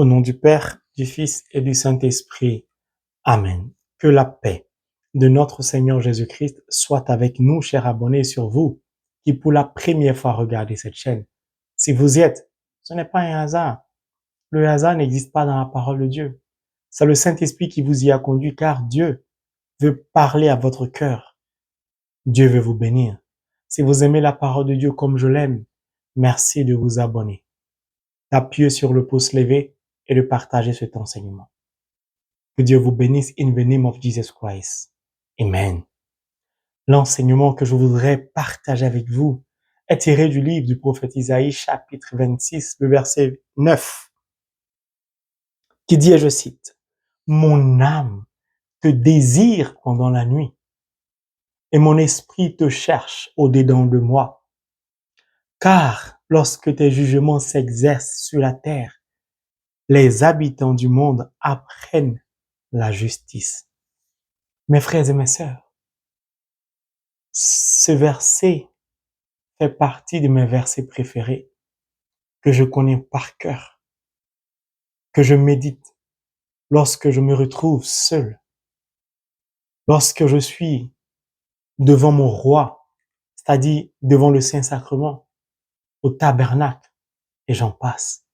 Au nom du Père, du Fils et du Saint-Esprit. Amen. Que la paix de notre Seigneur Jésus-Christ soit avec nous, chers abonnés, sur vous, qui pour la première fois regardez cette chaîne. Si vous y êtes, ce n'est pas un hasard. Le hasard n'existe pas dans la parole de Dieu. C'est le Saint-Esprit qui vous y a conduit, car Dieu veut parler à votre cœur. Dieu veut vous bénir. Si vous aimez la parole de Dieu comme je l'aime, merci de vous abonner, d'appuyer sur le pouce levé et de partager cet enseignement. Que Dieu vous bénisse in the name of Jesus Christ. Amen. L'enseignement que je voudrais partager avec vous est tiré du livre du prophète Isaïe, chapitre 26, le verset 9, qui dit, et je cite, « Mon âme te désire pendant la nuit, et mon esprit te cherche au-dedans de moi. Car lorsque tes jugements s'exercent sur la terre, les habitants du monde apprennent la justice. » Mes frères et mes sœurs, ce verset fait partie de mes versets préférés, que je connais par cœur, que je médite lorsque je me retrouve seul, lorsque je suis devant mon roi, c'est-à-dire devant le Saint-Sacrement, au tabernacle, et j'en passe.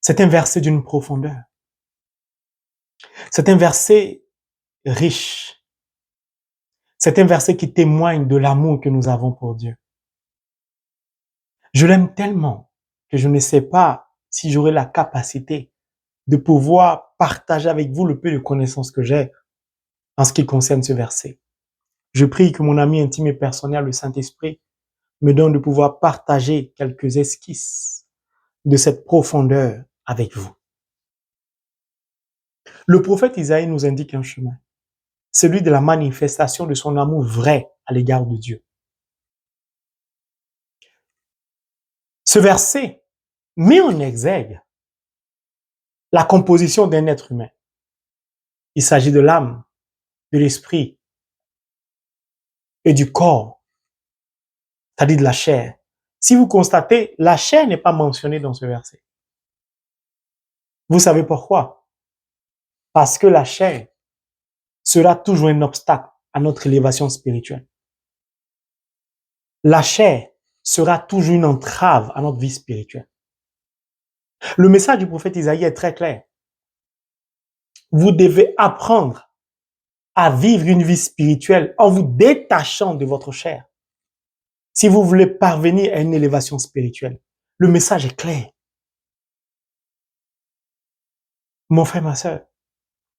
C'est un verset d'une profondeur. C'est un verset riche. C'est un verset qui témoigne de l'amour que nous avons pour Dieu. Je l'aime tellement que je ne sais pas si j'aurai la capacité de pouvoir partager avec vous le peu de connaissances que j'ai en ce qui concerne ce verset. Je prie que mon ami intime et personnel, le Saint-Esprit, me donne de pouvoir partager quelques esquisses de cette profondeur avec vous. Le prophète Isaïe nous indique un chemin, celui de la manifestation de son amour vrai à l'égard de Dieu. Ce verset met en exergue la composition d'un être humain. Il s'agit de l'âme, de l'esprit et du corps, c'est-à-dire de la chair. Si vous constatez, la chair n'est pas mentionnée dans ce verset. Vous savez pourquoi? Parce que la chair sera toujours un obstacle à notre élévation spirituelle. La chair sera toujours une entrave à notre vie spirituelle. Le message du prophète Isaïe est très clair. Vous devez apprendre à vivre une vie spirituelle en vous détachant de votre chair. Si vous voulez parvenir à une élévation spirituelle, le message est clair. Mon frère, ma sœur,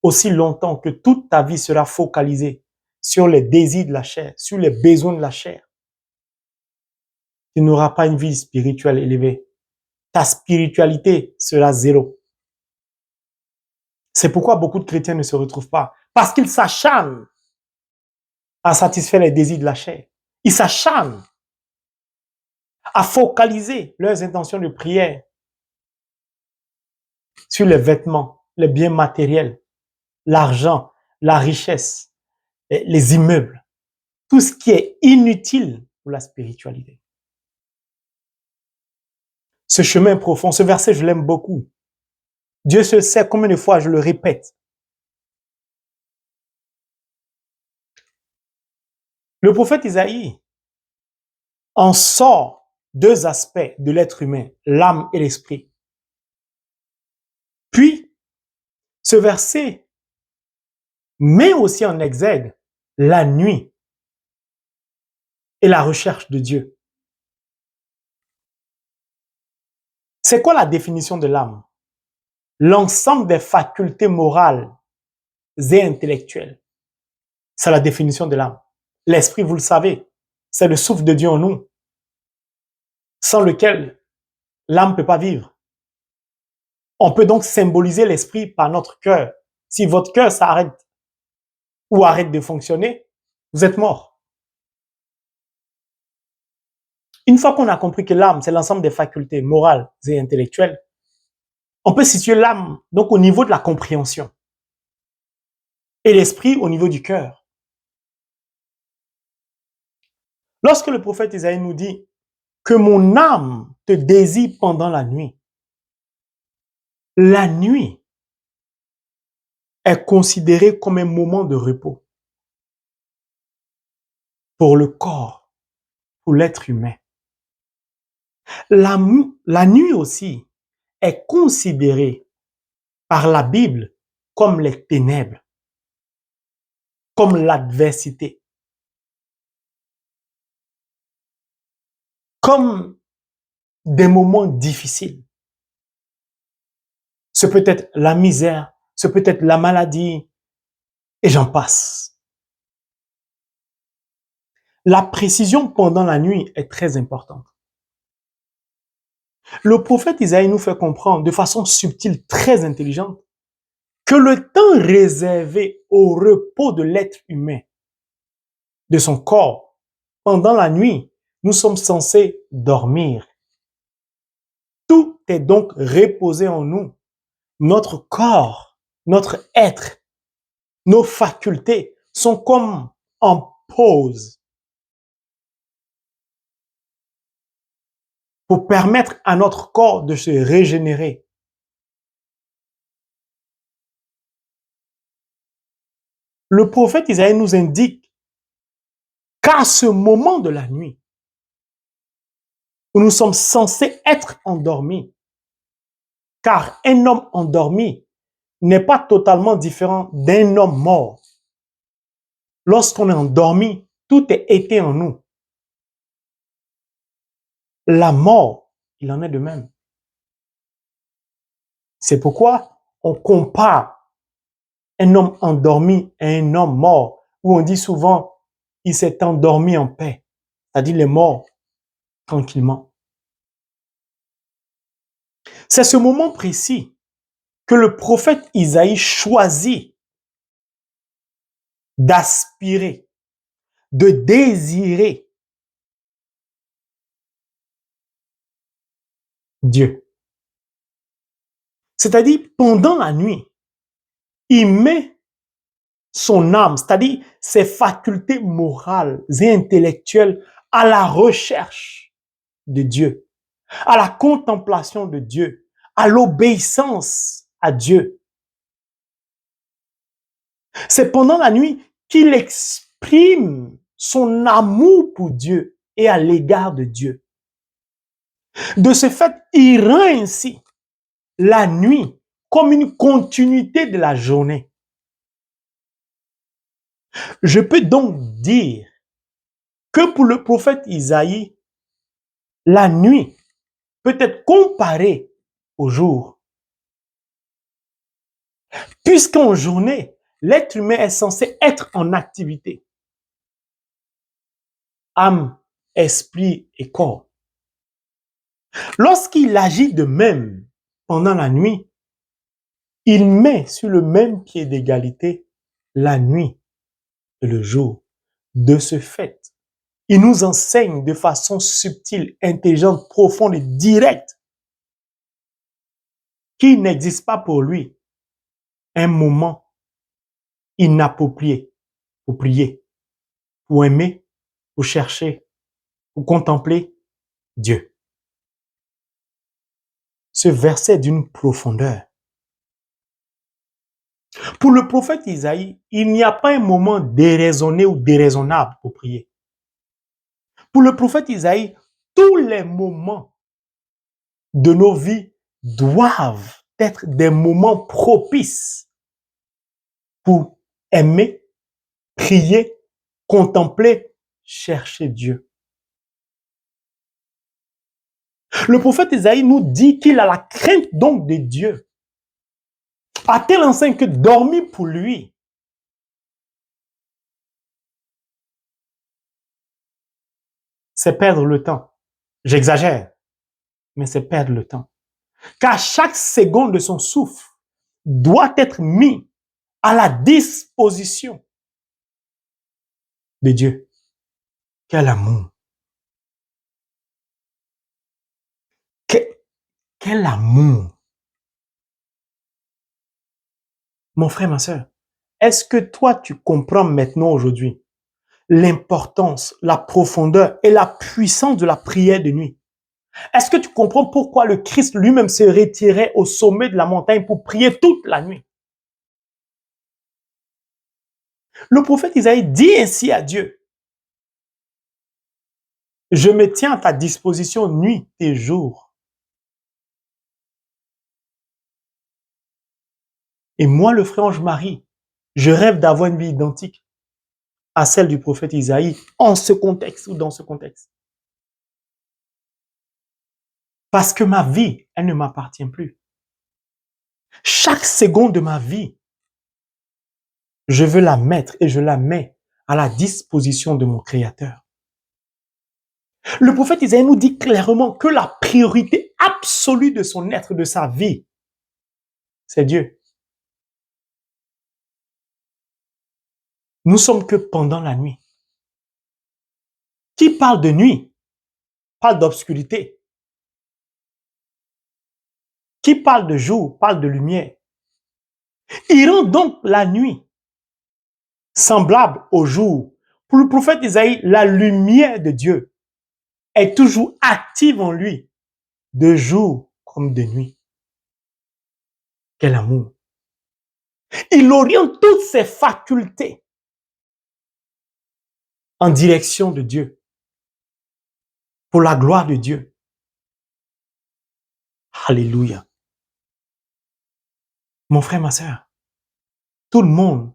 aussi longtemps que toute ta vie sera focalisée sur les désirs de la chair, sur les besoins de la chair, tu n'auras pas une vie spirituelle élevée. Ta spiritualité sera zéro. C'est pourquoi beaucoup de chrétiens ne se retrouvent pas. Parce qu'ils s'acharnent à satisfaire les désirs de la chair. Ils s'acharnent à focaliser leurs intentions de prière sur les vêtements, les biens matériels, l'argent, la richesse, les immeubles, tout ce qui est inutile pour la spiritualité. Ce chemin profond, ce verset, je l'aime beaucoup. Dieu seul sait combien de fois je le répète. Le prophète Isaïe en sort deux aspects de l'être humain, l'âme et l'esprit. Puis, ce verset met aussi en exergue la nuit et la recherche de Dieu. C'est quoi la définition de l'âme? L'ensemble des facultés morales et intellectuelles. C'est la définition de l'âme. L'esprit, vous le savez, c'est le souffle de Dieu en nous, sans lequel l'âme ne peut pas vivre. On peut donc symboliser l'esprit par notre cœur. Si votre cœur s'arrête ou arrête de fonctionner, vous êtes mort. Une fois qu'on a compris que l'âme, c'est l'ensemble des facultés morales et intellectuelles, on peut situer l'âme donc au niveau de la compréhension et l'esprit au niveau du cœur. Lorsque le prophète Isaïe nous dit que mon âme te désire pendant la nuit, La nuit est considérée comme un moment de repos pour le corps, pour l'être humain. La nuit aussi est considérée par la Bible comme les ténèbres, comme l'adversité, comme des moments difficiles. Ce peut être la misère, ce peut être la maladie, et j'en passe. La précision pendant la nuit est très importante. Le prophète Isaïe nous fait comprendre de façon subtile, très intelligente, que le temps réservé au repos de l'être humain, de son corps, pendant la nuit, nous sommes censés dormir. Tout est donc reposé en nous. Notre corps, notre être, nos facultés sont comme en pause pour permettre à notre corps de se régénérer. Le prophète Isaïe nous indique qu'à ce moment de la nuit, où nous sommes censés être endormis, car un homme endormi n'est pas totalement différent d'un homme mort. Lorsqu'on est endormi, tout est éteint en nous. La mort, il en est de même. C'est pourquoi on compare un homme endormi à un homme mort, où on dit souvent, il s'est endormi en paix, c'est-à-dire il est mort tranquillement. C'est ce moment précis que le prophète Isaïe choisit d'aspirer, de désirer Dieu. C'est-à-dire, pendant la nuit, il met son âme, c'est-à-dire ses facultés morales et intellectuelles à la recherche de Dieu, à la contemplation de Dieu, à l'obéissance à Dieu. C'est pendant la nuit qu'il exprime son amour pour Dieu et à l'égard de Dieu. De ce fait, il rend ainsi la nuit comme une continuité de la journée. Je peux donc dire que pour le prophète Isaïe, la nuit peut être comparée au jour. Puisqu'en journée, l'être humain est censé être en activité. Âme, esprit et corps. Lorsqu'il agit de même pendant la nuit, il met sur le même pied d'égalité la nuit et le jour. De ce fait, il nous enseigne de façon subtile, intelligente, profonde et directe qu'il n'existe pas pour lui un moment inapproprié pour prier, pour aimer, pour chercher, pour contempler Dieu. Ce verset est d'une profondeur. Pour le prophète Isaïe, il n'y a pas un moment déraisonné ou déraisonnable pour prier. Pour le prophète Isaïe, tous les moments de nos vies doivent être des moments propices pour aimer, prier, contempler, chercher Dieu. Le prophète Isaïe nous dit qu'il a la crainte donc de Dieu, à tel enseigne que dormir pour lui, c'est perdre le temps. J'exagère, mais c'est perdre le temps. Car chaque seconde de son souffle doit être mis à la disposition de Dieu. Quel amour! Quel amour! Mon frère, ma soeur, est-ce que toi, tu comprends maintenant aujourd'hui l'importance, la profondeur et la puissance de la prière de nuit? Est-ce que tu comprends pourquoi le Christ lui-même se retirait au sommet de la montagne pour prier toute la nuit? Le prophète Isaïe dit ainsi à Dieu, je me tiens à ta disposition nuit et jour. Et moi, le frère Ange-Marie, je rêve d'avoir une vie identique à celle du prophète Isaïe en ce contexte ou dans ce contexte. Parce que ma vie, elle ne m'appartient plus. Chaque seconde de ma vie, je veux la mettre et je la mets à la disposition de mon Créateur. Le prophète Isaïe nous dit clairement que la priorité absolue de son être, de sa vie, c'est Dieu. Nous sommes que pendant la nuit. Qui parle de nuit parle d'obscurité. Qui parle de jour parle de lumière. Il rend donc la nuit semblable au jour. Pour le prophète Isaïe, la lumière de Dieu est toujours active en lui, de jour comme de nuit. Quel amour! Il oriente toutes ses facultés en direction de Dieu, pour la gloire de Dieu. Alléluia. Mon frère, ma sœur, tout le monde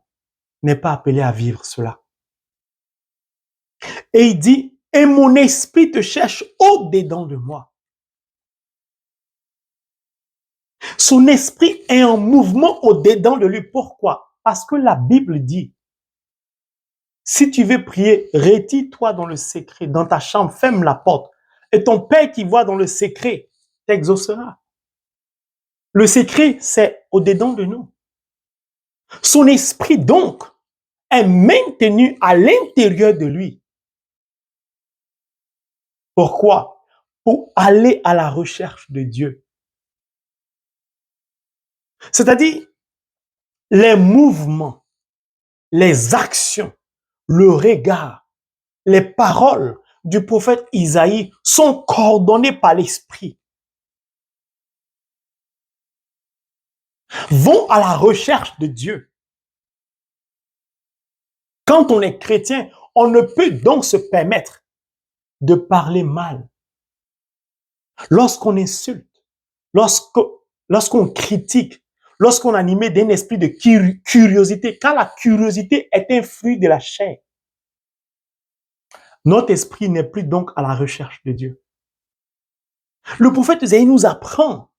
n'est pas appelé à vivre cela. Et il dit, et mon esprit te cherche au-dedans de moi. Son esprit est en mouvement au-dedans de lui. Pourquoi? Parce que la Bible dit, si tu veux prier, retire-toi dans le secret, dans ta chambre, ferme la porte. Et ton Père qui voit dans le secret t'exaucera. Le secret, c'est au-dedans de nous. Son esprit, donc, est maintenu à l'intérieur de lui. Pourquoi? Pour aller à la recherche de Dieu. C'est-à-dire, les mouvements, les actions, le regard, les paroles du prophète Isaïe sont coordonnées par l'esprit. Vont à la recherche de Dieu. Quand on est chrétien, on ne peut donc se permettre de parler mal. Lorsqu'on insulte, lorsqu'on critique, lorsqu'on est animé d'un esprit de curiosité, car la curiosité est un fruit de la chair, notre esprit n'est plus donc à la recherche de Dieu. Le prophète Isaïe nous apprend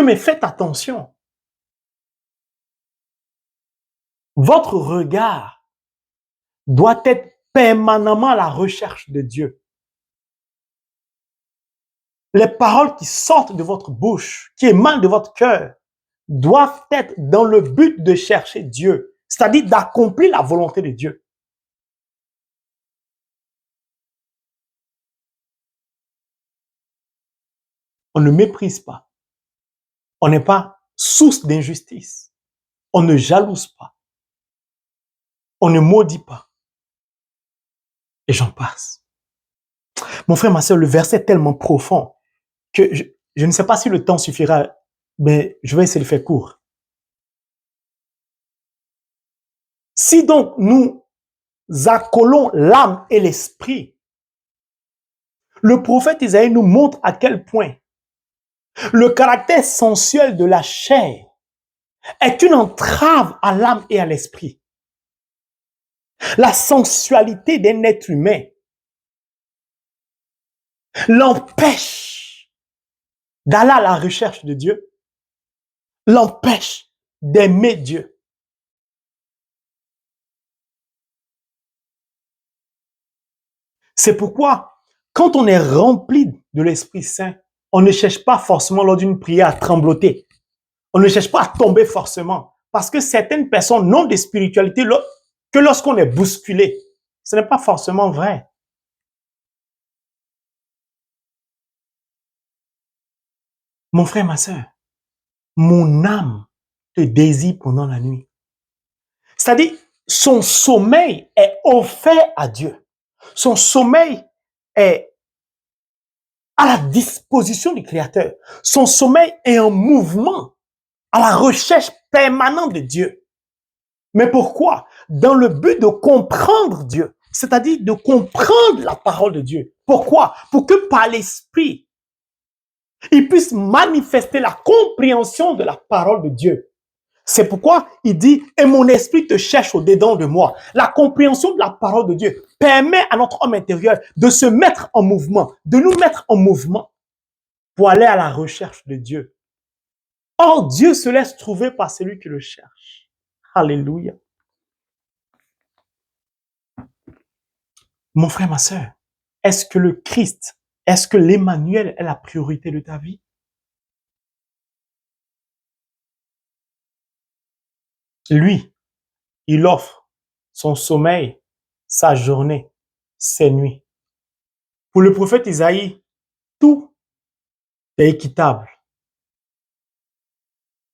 mais faites attention. Votre regard doit être permanemment à la recherche de Dieu. Les paroles qui sortent de votre bouche, qui émanent de votre cœur, doivent être dans le but de chercher Dieu, c'est-à-dire d'accomplir la volonté de Dieu. On ne méprise pas. On n'est pas source d'injustice. On ne jalouse pas. On ne maudit pas. Et j'en passe. Mon frère, ma soeur, le verset est tellement profond que je ne sais pas si le temps suffira, mais je vais essayer de faire court. Si donc nous accolons l'âme et l'esprit, le prophète Isaïe nous montre à quel point le caractère sensuel de la chair est une entrave à l'âme et à l'esprit. La sensualité d'un être humain l'empêche d'aller à la recherche de Dieu, l'empêche d'aimer Dieu. C'est pourquoi, quand on est rempli de l'Esprit Saint, on ne cherche pas forcément lors d'une prière à trembloter. On ne cherche pas à tomber forcément. Parce que certaines personnes n'ont de spiritualité que lorsqu'on est bousculé. Ce n'est pas forcément vrai. Mon frère, ma soeur, mon âme te désire pendant la nuit. C'est-à-dire, son sommeil est offert à Dieu. Son sommeil est à la disposition du Créateur. Son sommeil est en mouvement, à la recherche permanente de Dieu. Mais pourquoi? Dans le but de comprendre Dieu, c'est-à-dire de comprendre la parole de Dieu. Pourquoi? Pour que par l'Esprit, il puisse manifester la compréhension de la parole de Dieu. C'est pourquoi il dit, et mon esprit te cherche au-dedans de moi. La compréhension de la parole de Dieu permet à notre homme intérieur de se mettre en mouvement, de nous mettre en mouvement pour aller à la recherche de Dieu. Or, Dieu se laisse trouver par celui qui le cherche. Alléluia. Mon frère, ma sœur, est-ce que le Christ, est-ce que l'Emmanuel est la priorité de ta vie? Lui, il offre son sommeil, sa journée, ses nuits. Pour le prophète Isaïe, tout est équitable.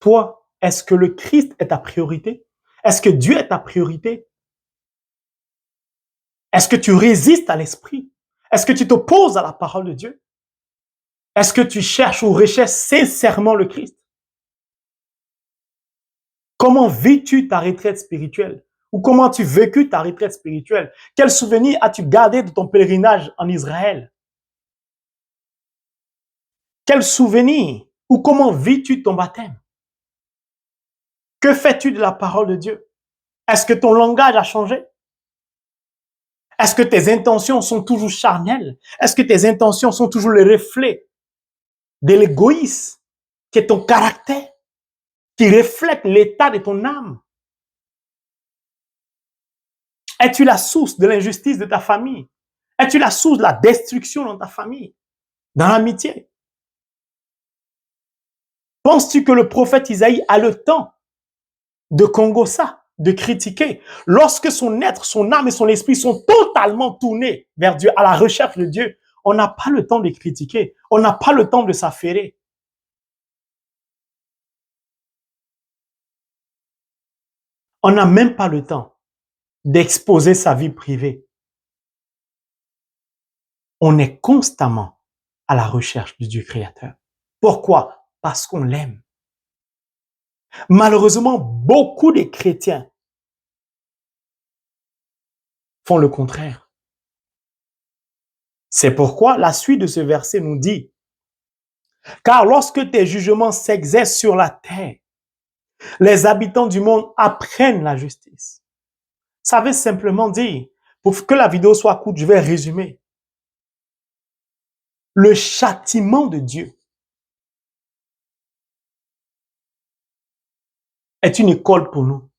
Toi, est-ce que le Christ est ta priorité? Est-ce que Dieu est ta priorité? Est-ce que tu résistes à l'esprit? Est-ce que tu t'opposes à la parole de Dieu? Est-ce que tu cherches ou recherches sincèrement le Christ? Comment vis-tu ta retraite spirituelle? Ou comment as-tu vécu ta retraite spirituelle? Quel souvenir as-tu gardé de ton pèlerinage en Israël? Quel souvenir? Ou comment vis-tu ton baptême? Que fais-tu de la parole de Dieu? Est-ce que ton langage a changé? Est-ce que tes intentions sont toujours charnelles? Est-ce que tes intentions sont toujours le reflet de l'égoïsme qui est ton caractère, qui reflète l'état de ton âme? Es-tu la source de l'injustice de ta famille? Es-tu la source de la destruction dans ta famille, dans l'amitié? Penses-tu que le prophète Isaïe a le temps de congossa, de critiquer, lorsque son être, son âme et son esprit sont totalement tournés vers Dieu, à la recherche de Dieu? On n'a pas le temps de critiquer, on n'a pas le temps de s'affairer. On n'a même pas le temps d'exposer sa vie privée. On est constamment à la recherche du Dieu créateur. Pourquoi? Parce qu'on l'aime. Malheureusement, beaucoup de chrétiens font le contraire. C'est pourquoi la suite de ce verset nous dit, car lorsque tes jugements s'exercent sur la terre, les habitants du monde apprennent la justice. Ça veut simplement dire, pour que la vidéo soit courte, je vais résumer. Le châtiment de Dieu est une école pour nous.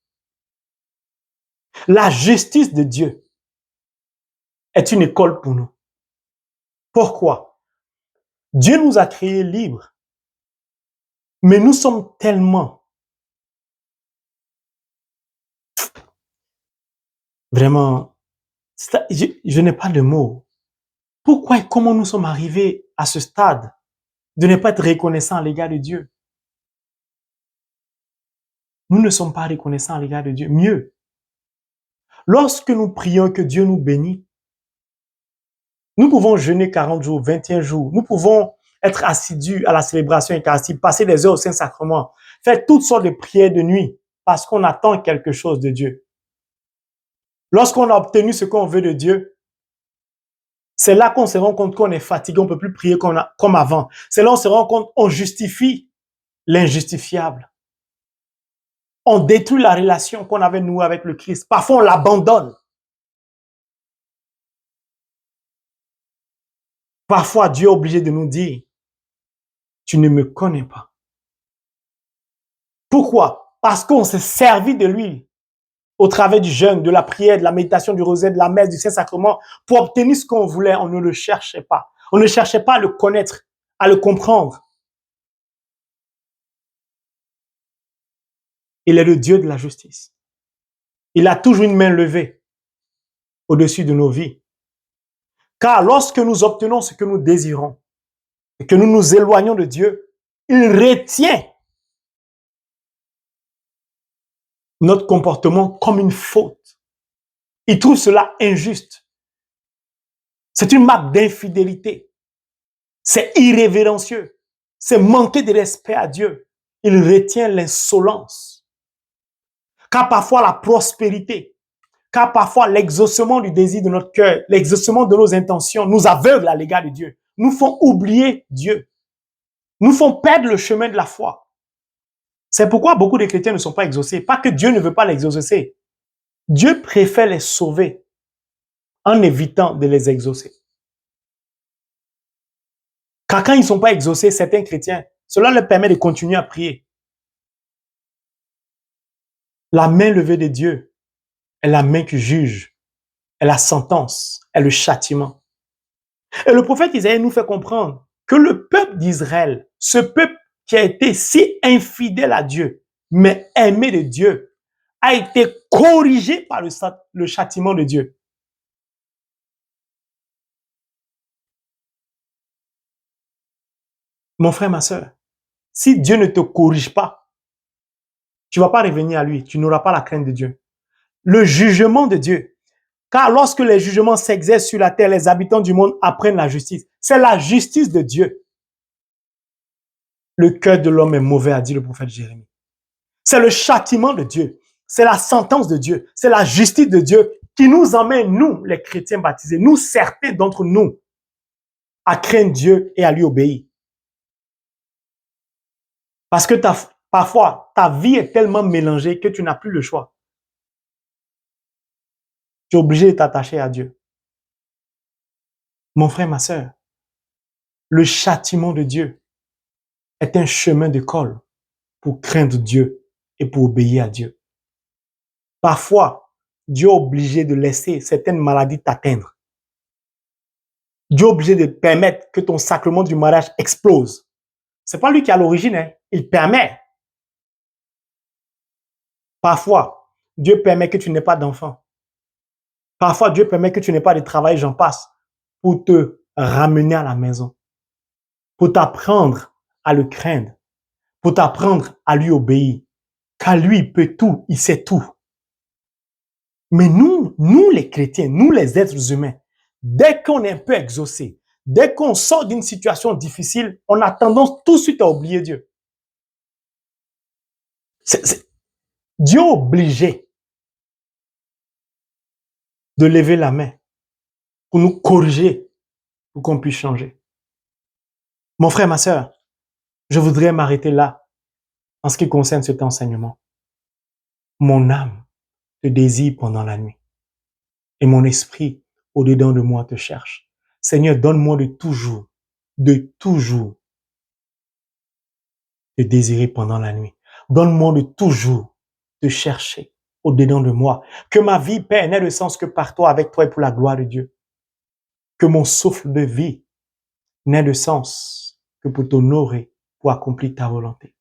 La justice de Dieu est une école pour nous. Pourquoi? Dieu nous a créés libres, mais nous sommes tellement, vraiment, je n'ai pas de mots. Pourquoi et comment nous sommes arrivés à ce stade de ne pas être reconnaissants à l'égard de Dieu? Nous ne sommes pas reconnaissants à l'égard de Dieu. Mieux, lorsque nous prions que Dieu nous bénisse, nous pouvons jeûner 40 jours, 21 jours. Nous pouvons être assidus à la célébration eucharistique, passer des heures au Saint-Sacrement, faire toutes sortes de prières de nuit parce qu'on attend quelque chose de Dieu. Lorsqu'on a obtenu ce qu'on veut de Dieu, c'est là qu'on se rend compte qu'on est fatigué, on ne peut plus prier comme avant. C'est là qu'on se rend compte qu'on justifie l'injustifiable. On détruit la relation qu'on avait nouée avec le Christ. Parfois, on l'abandonne. Parfois, Dieu est obligé de nous dire, tu ne me connais pas. Pourquoi? Parce qu'on s'est servi de lui au travers du jeûne, de la prière, de la méditation, du rosaire, de la messe, du Saint-Sacrement. Pour obtenir ce qu'on voulait, on ne le cherchait pas. On ne cherchait pas à le connaître, à le comprendre. Il est le Dieu de la justice. Il a toujours une main levée au-dessus de nos vies. Car lorsque nous obtenons ce que nous désirons et que nous nous éloignons de Dieu, il retient notre comportement comme une faute. Il trouve cela injuste. C'est une marque d'infidélité. C'est irrévérencieux. C'est manquer de respect à Dieu. Il retient l'insolence. Car parfois la prospérité, car parfois l'exaucement du désir de notre cœur, l'exaucement de nos intentions nous aveugle à l'égard de Dieu, nous font oublier Dieu, nous font perdre le chemin de la foi. C'est pourquoi beaucoup de chrétiens ne sont pas exaucés. Pas que Dieu ne veut pas les exaucer. Dieu préfère les sauver en évitant de les exaucer. Car quand ils ne sont pas exaucés, certains chrétiens, cela leur permet de continuer à prier. La main levée de Dieu est la main qui juge, est la sentence, est le châtiment. Et le prophète Isaïe nous fait comprendre que le peuple d'Israël, ce peuple qui a été si infidèle à Dieu, mais aimé de Dieu, a été corrigé par le châtiment de Dieu. Mon frère, ma soeur, si Dieu ne te corrige pas, tu ne vas pas revenir à lui, tu n'auras pas la crainte de Dieu. Le jugement de Dieu, car lorsque les jugements s'exercent sur la terre, les habitants du monde apprennent la justice. C'est la justice de Dieu. Le cœur de l'homme est mauvais, a dit le prophète Jérémie. C'est le châtiment de Dieu. C'est la sentence de Dieu. C'est la justice de Dieu qui nous emmène, nous, les chrétiens baptisés, nous, certains d'entre nous, à craindre Dieu et à lui obéir. Parce que parfois, ta vie est tellement mélangée que tu n'as plus le choix. Tu es obligé de t'attacher à Dieu. Mon frère, ma soeur, le châtiment de Dieu est un chemin de colle pour craindre Dieu et pour obéir à Dieu. Parfois, Dieu est obligé de laisser certaines maladies t'atteindre. Dieu est obligé de permettre que ton sacrement du mariage explose. C'est pas lui qui est à l'origine, hein. Il permet. Parfois, Dieu permet que tu n'aies pas d'enfant. Parfois, Dieu permet que tu n'aies pas de travail, j'en passe, pour te ramener à la maison, pour t'apprendre à le craindre, pour t'apprendre à lui obéir. Car lui, il peut tout, il sait tout. Mais nous les chrétiens, nous les êtres humains, dès qu'on est un peu exaucé, dès qu'on sort d'une situation difficile, on a tendance tout de suite à oublier Dieu. Dieu est obligé de lever la main pour nous corriger, pour qu'on puisse changer. Mon frère, ma sœur, je voudrais m'arrêter là en ce qui concerne cet enseignement. Mon âme te désire pendant la nuit et mon esprit au-dedans de moi te cherche. Seigneur, donne-moi de toujours te désirer pendant la nuit. Donne-moi de toujours te chercher au-dedans de moi. Que ma vie, Père, n'ait de sens que par toi, avec toi et pour la gloire de Dieu. Que mon souffle de vie n'ait de sens que pour t'honorer, pour accomplir ta volonté.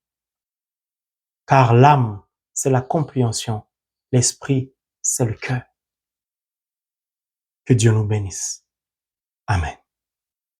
Car l'âme, c'est la compréhension. L'esprit, c'est le cœur. Que Dieu nous bénisse. Amen.